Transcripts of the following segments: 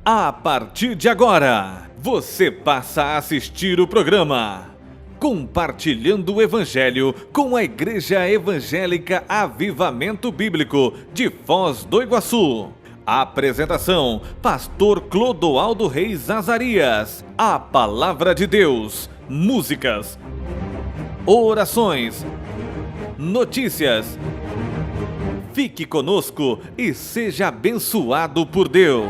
A partir de agora, você passa a assistir o programa Compartilhando o Evangelho com a Igreja Evangélica Avivamento Bíblico de Foz do Iguaçu. Apresentação: Pastor Clodoaldo Reis Azarias. A Palavra de Deus, músicas, orações, notícias. Fique conosco e seja abençoado por Deus.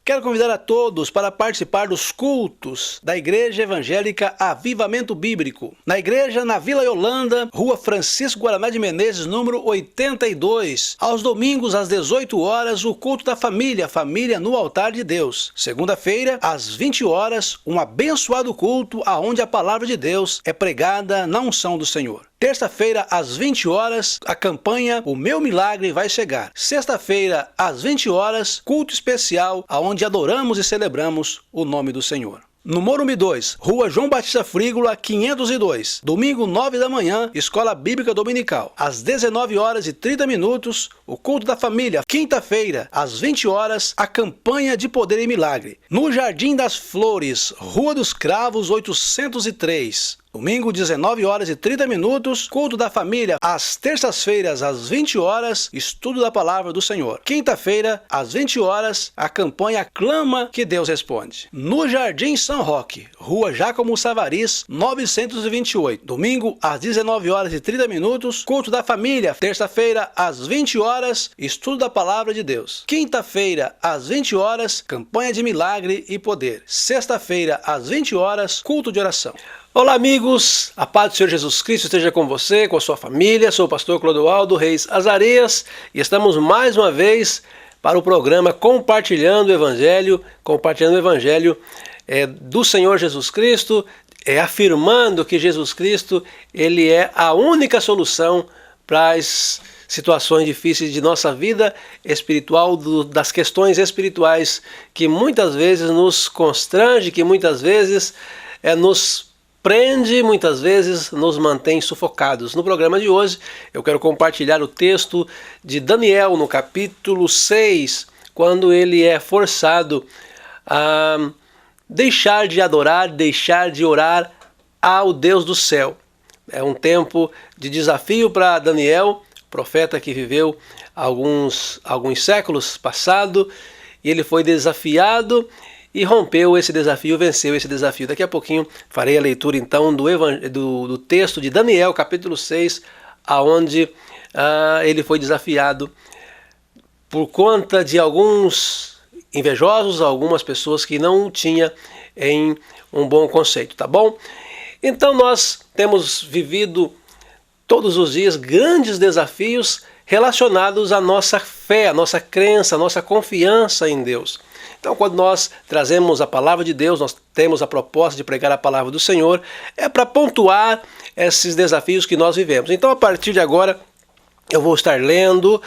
Quero convidar a todos para participar dos cultos da Igreja Evangélica Avivamento Bíblico, na igreja na Vila Yolanda, Rua Francisco Guaraná de Menezes, número 82. Aos domingos, às 18 horas, o culto da família, Família no Altar de Deus. Segunda-feira, às 20 horas, um abençoado culto onde a palavra de Deus é pregada na unção do Senhor. Terça-feira, às 20 horas, a campanha O Meu Milagre Vai Chegar. Sexta-feira, às 20 horas, culto especial, onde adoramos e celebramos o nome do Senhor. No Morumbi 2, Rua João Batista Frígola, 502. Domingo, 9 da manhã, Escola Bíblica Dominical. Às 19 horas e 30 minutos, o culto da família. Quinta-feira, às 20 horas, a campanha de Poder e Milagre. No Jardim das Flores, Rua dos Cravos, 803. Domingo, 19 horas e 30 minutos, culto da família. Às terças-feiras, às 20 horas, estudo da palavra do Senhor. Quinta-feira, às 20 horas, a campanha Clama que Deus Responde. No Jardim São Roque, Rua Jácomo Savaris, 928. Domingo, às 19 horas e 30 minutos, culto da família. Terça-feira, às 20 horas, estudo da palavra de Deus. Quinta-feira, às 20 horas, campanha de milagre e poder. Sexta-feira, às 20 horas, culto de oração. Olá amigos, a paz do Senhor Jesus Cristo esteja com você, com a sua família. Sou o pastor Clodoaldo Reis Azarias e estamos mais uma vez para o programa Compartilhando o Evangelho do Senhor Jesus Cristo, afirmando que Jesus Cristo ele é a única solução para as situações difíceis de nossa vida espiritual, das questões espirituais que muitas vezes nos constrange, que muitas vezes nos prende, muitas vezes nos mantém sufocados. No programa de hoje eu quero compartilhar o texto de Daniel no capítulo 6, quando ele é forçado a deixar de adorar, deixar de orar ao Deus do céu. É um tempo de desafio para Daniel, profeta que viveu alguns séculos passado, e ele foi desafiado e rompeu esse desafio, venceu esse desafio. Daqui a pouquinho farei a leitura então do texto de Daniel, capítulo 6, aonde ele foi desafiado por conta de alguns invejosos, algumas pessoas que não tinham em um bom conceito, tá bom? Então nós temos vivido todos os dias grandes desafios relacionados à nossa fé, à nossa crença, à nossa confiança em Deus. Então, quando nós trazemos a palavra de Deus, nós temos a proposta de pregar a palavra do Senhor, é para pontuar esses desafios que nós vivemos. Então, a partir de agora, eu vou estar lendo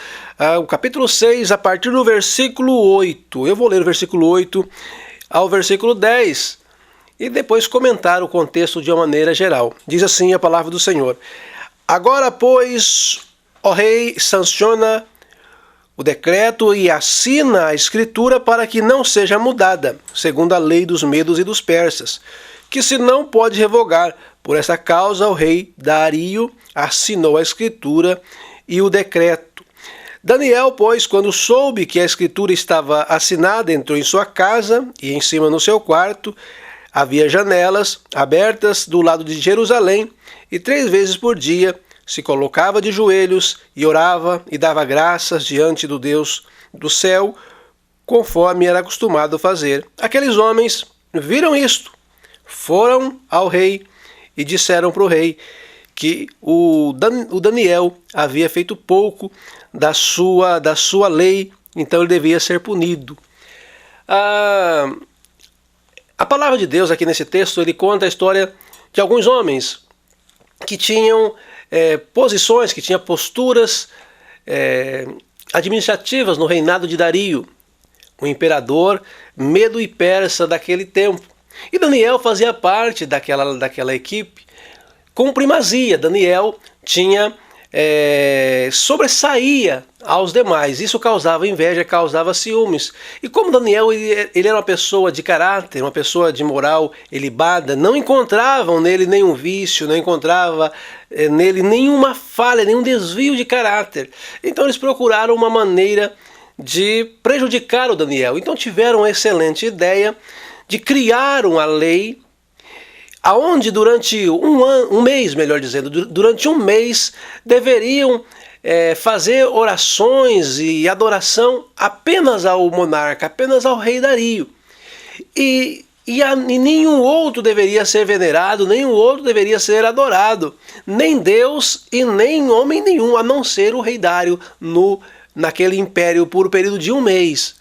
o capítulo 6, a partir do versículo 8. Eu vou ler o versículo 8 ao versículo 10 e depois comentar o contexto de uma maneira geral. Diz assim a palavra do Senhor: Agora, pois, ó rei, sanciona o decreto e assina a escritura para que não seja mudada, segundo a lei dos medos e dos persas, que se não pode revogar. Por essa causa o rei Dario assinou a escritura e o decreto. Daniel, pois, quando soube que a escritura estava assinada, entrou em sua casa e em cima no seu quarto havia janelas abertas do lado de Jerusalém, e 3 vezes por dia se colocava de joelhos e orava e dava graças diante do Deus do céu, conforme era acostumado fazer. Aqueles homens viram isto, foram ao rei e disseram para o rei que o Daniel havia feito pouco da sua lei, então ele devia ser punido. A palavra de Deus aqui nesse texto, ele conta a história de alguns homens que tinham posições, que tinham posturas administrativas no reinado de Dario, o imperador medo e persa daquele tempo. E Daniel fazia parte daquela equipe com primazia. Daniel tinha sobressaía aos demais. Isso causava inveja, causava ciúmes. E como Daniel ele era uma pessoa de caráter, uma pessoa de moral ilibada, não encontravam nele nenhum vício, não encontrava nele nenhuma falha, nenhum desvio de caráter. Então eles procuraram uma maneira de prejudicar o Daniel. Então tiveram a excelente ideia de criar uma lei aonde durante um mês, melhor dizendo, durante um mês deveriam fazer orações e adoração apenas ao monarca, apenas ao rei Dario. E nenhum outro deveria ser venerado, nenhum outro deveria ser adorado, nem Deus e nem homem nenhum, a não ser o rei Dário naquele império por um período de um mês.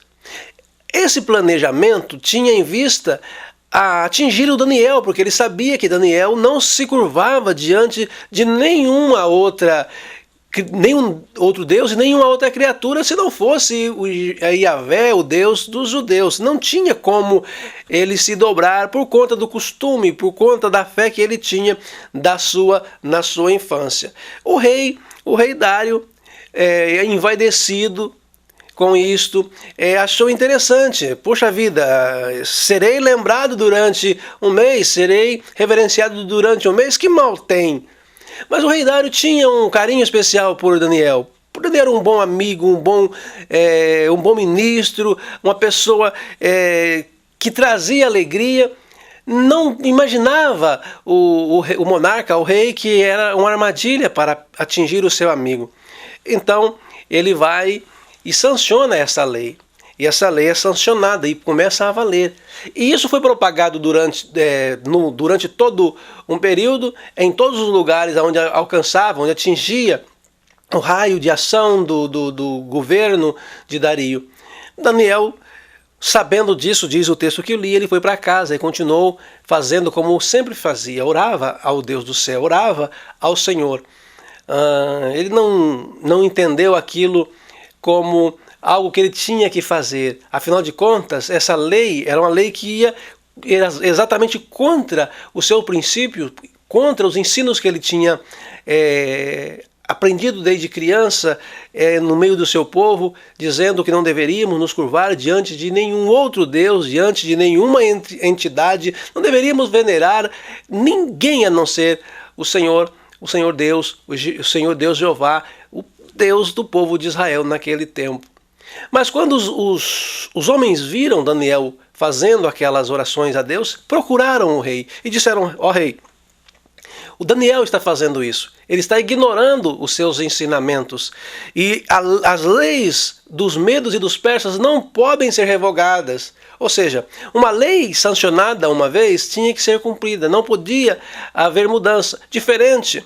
Esse planejamento tinha em vista a atingir o Daniel, porque ele sabia que Daniel não se curvava diante de nenhum outro Deus e nenhuma outra criatura se não fosse o Yahvé, o Deus dos judeus. Não tinha como ele se dobrar por conta do costume, por conta da fé que ele tinha na sua infância. O rei Dário, envaidecido com isto, achou interessante. Poxa vida, serei lembrado durante um mês, serei reverenciado durante um mês, que mal tem? Mas o rei Dário tinha um carinho especial por Daniel. Daniel era um bom amigo, um bom ministro, uma pessoa que trazia alegria. Não imaginava o monarca, o rei, que era uma armadilha para atingir o seu amigo. Então ele vai e sanciona essa lei. E essa lei é sancionada e começa a valer. E isso foi propagado durante todo um período, em todos os lugares onde alcançava, onde atingia o raio de ação do governo de Dario. Daniel, sabendo disso, diz o texto que eu li, ele foi para casa e continuou fazendo como sempre fazia, orava ao Deus do céu, orava ao Senhor. Ele não entendeu aquilo como algo que ele tinha que fazer. Afinal de contas, essa lei era uma lei que ia exatamente contra o seu princípio, contra os ensinos que ele tinha aprendido desde criança no meio do seu povo, dizendo que não deveríamos nos curvar diante de nenhum outro Deus, diante de nenhuma entidade, não deveríamos venerar ninguém a não ser o Senhor Deus, o Senhor Deus Jeová, o Deus do povo de Israel naquele tempo. Mas quando os homens viram Daniel fazendo aquelas orações a Deus, procuraram o rei e disseram: ó rei, o Daniel está fazendo isso, ele está ignorando os seus ensinamentos, e as leis dos medos e dos persas não podem ser revogadas. Ou seja, uma lei sancionada uma vez tinha que ser cumprida, não podia haver mudança. Diferente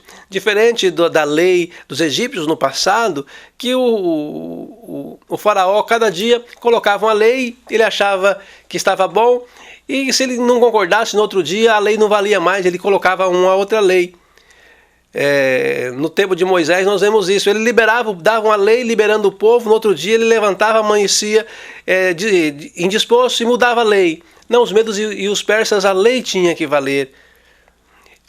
da lei dos egípcios no passado, que o faraó cada dia colocava uma lei, ele achava que estava bom, e se ele não concordasse no outro dia, a lei não valia mais, ele colocava uma outra lei. No tempo de Moisés nós vemos isso, ele dava uma lei liberando o povo, no outro dia ele levantava, amanhecia indisposto e mudava a lei. Não, os medos e os persas, a lei tinha que valer.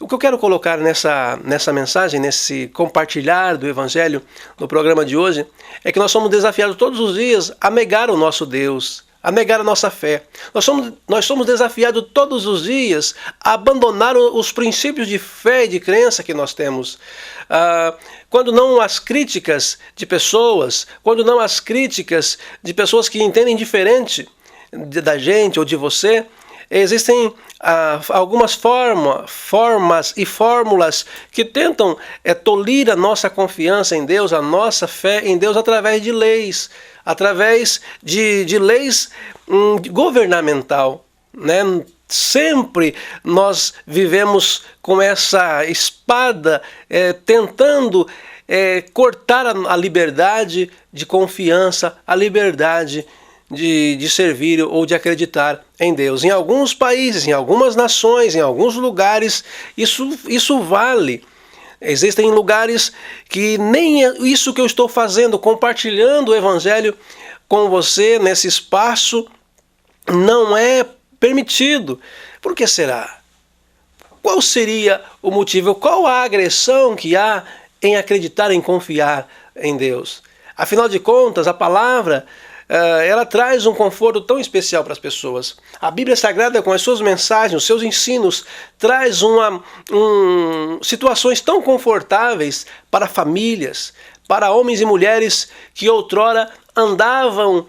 O que eu quero colocar nessa mensagem, nesse compartilhar do Evangelho no programa de hoje, é que nós somos desafiados todos os dias a negar o nosso Deus, a negar a nossa fé. Nós somos desafiados todos os dias a abandonar os princípios de fé e de crença que nós temos. Quando não as críticas de pessoas, que entendem diferente da gente ou de você, existem algumas formas e fórmulas que tentam tolir a nossa confiança em Deus, a nossa fé em Deus através de leis, através de leis governamental, né? Sempre nós vivemos com essa espada tentando cortar a liberdade de confiança, a liberdade de servir ou de acreditar em Deus. Em alguns países, em algumas nações, em alguns lugares, isso vale. Existem lugares que nem isso que eu estou fazendo, compartilhando o Evangelho com você nesse espaço, não é permitido. Por que será? Qual seria o motivo? Qual a agressão que há em acreditar, em confiar em Deus. Afinal de contas, a palavra ela traz um conforto tão especial para as pessoas. A Bíblia Sagrada, com as suas mensagens, os seus ensinos, traz situações tão confortáveis para famílias, para homens e mulheres que outrora andavam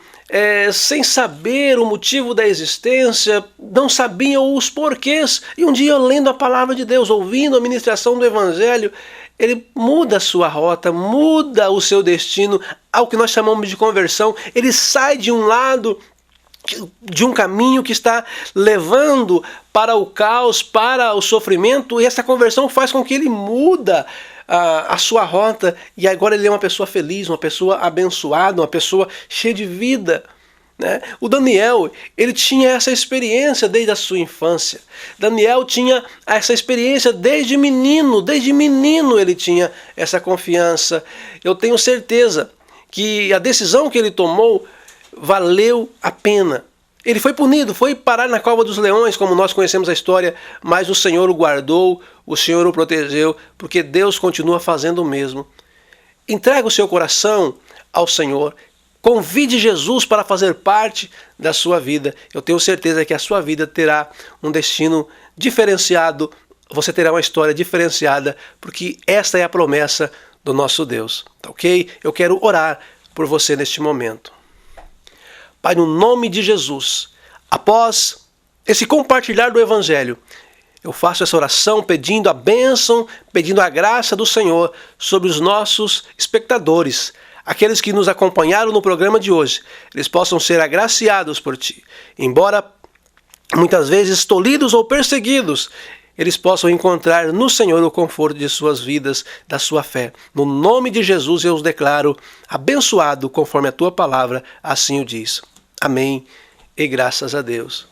sem saber o motivo da existência, não sabiam os porquês. E um dia, lendo a palavra de Deus, ouvindo a ministração do Evangelho, ele muda a sua rota, muda o seu destino ao que nós chamamos de conversão. Ele sai de um lado, de um caminho que está levando para o caos, para o sofrimento, e essa conversão faz com que ele muda a sua rota, e agora ele é uma pessoa feliz, uma pessoa abençoada, uma pessoa cheia de vida. O Daniel, ele tinha essa experiência desde a sua infância. Daniel tinha essa experiência desde menino ele tinha essa confiança. Eu tenho certeza que a decisão que ele tomou valeu a pena. Ele foi punido, foi parar na cova dos leões, como nós conhecemos a história, mas o Senhor o guardou, o Senhor o protegeu, porque Deus continua fazendo o mesmo. Entrega o seu coração ao Senhor. Convide Jesus para fazer parte da sua vida. Eu tenho certeza que a sua vida terá um destino diferenciado, você terá uma história diferenciada, porque esta é a promessa do nosso Deus. Tá ok? Eu quero orar por você neste momento. Pai, no nome de Jesus, após esse compartilhar do Evangelho, eu faço essa oração pedindo a bênção, pedindo a graça do Senhor sobre os nossos espectadores, aqueles que nos acompanharam no programa de hoje, eles possam ser agraciados por Ti. Embora muitas vezes tolhidos ou perseguidos, eles possam encontrar no Senhor o conforto de suas vidas, da sua fé. No nome de Jesus eu os declaro abençoado conforme a Tua palavra, assim o diz. Amém e graças a Deus.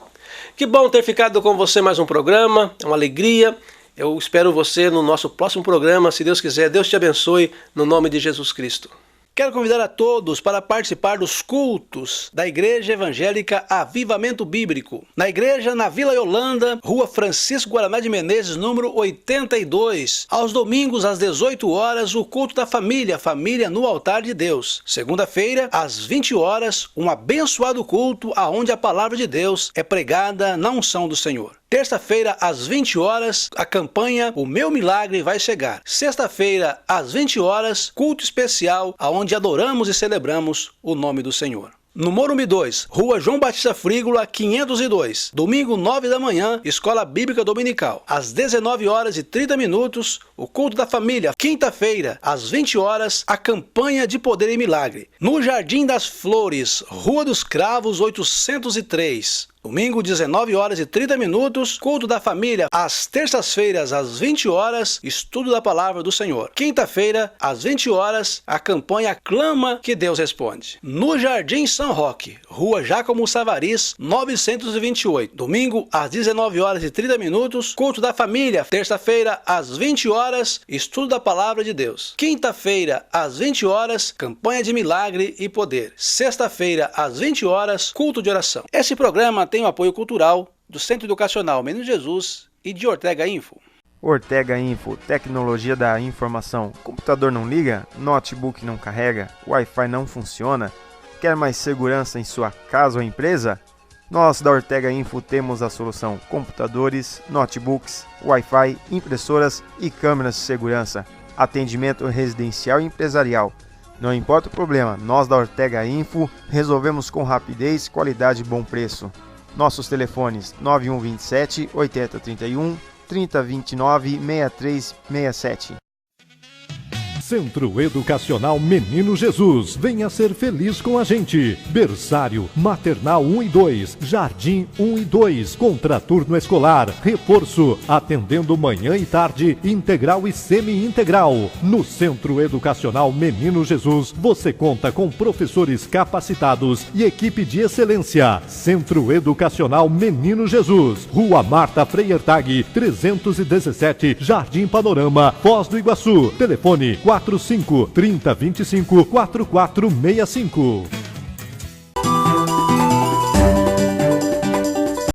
Que bom ter ficado com você mais um programa, é uma alegria. Eu espero você no nosso próximo programa, se Deus quiser. Deus te abençoe, no nome de Jesus Cristo. Quero convidar a todos para participar dos cultos da Igreja Evangélica Avivamento Bíblico. Na igreja, na Vila Yolanda, Rua Francisco Guaraná de Menezes, número 82. Aos domingos, às 18 horas, o culto da família, família no altar de Deus. Segunda-feira, às 20 horas, um abençoado culto onde a palavra de Deus é pregada na unção do Senhor. Terça-feira, às 20 horas, a campanha O Meu Milagre Vai Chegar. Sexta-feira, às 20 horas, culto especial, onde adoramos e celebramos o nome do Senhor. No Morumbi 2, Rua João Batista Frígola, 502. Domingo, 9 da manhã, Escola Bíblica Dominical. Às 19h30, o culto da família. Quinta-feira, às 20 horas, a campanha de Poder e Milagre. No Jardim das Flores, Rua dos Cravos, 803. Domingo, 19h30, culto da família. Às terças-feiras, às 20 horas, estudo da palavra do Senhor. Quinta-feira, às 20 horas, a campanha Clama que Deus Responde. No Jardim São Roque, Rua Jácomo Savaris, 928. Domingo, às 19h30, culto da família. Terça-feira, às 20 horas, estudo da palavra de Deus. Quinta-feira, às 20 horas, campanha de milagre e poder. Sexta-feira, às 20 horas, culto de oração. Esse programa tem o apoio cultural do Centro Educacional Menino Jesus e de Ortega Info. Ortega Info, tecnologia da informação. Computador não liga? Notebook não carrega? Wi-Fi não funciona? Quer mais segurança em sua casa ou empresa? Nós da Ortega Info temos a solução: computadores, notebooks, Wi-Fi, impressoras e câmeras de segurança. Atendimento residencial e empresarial. Não importa o problema, nós da Ortega Info resolvemos com rapidez, qualidade e bom preço. Nossos telefones 9127 8031 3029 6367. Centro Educacional Menino Jesus. Venha ser feliz com a gente. Berçário, Maternal 1 e 2, Jardim 1 e 2, Contraturno Escolar, Reforço, atendendo manhã e tarde, integral e semi-integral. No Centro Educacional Menino Jesus, você conta com professores capacitados e equipe de excelência. Centro Educacional Menino Jesus, Rua Marta Freiertag, 317, Jardim Panorama, Foz do Iguaçu. Telefone 45 3025 4465.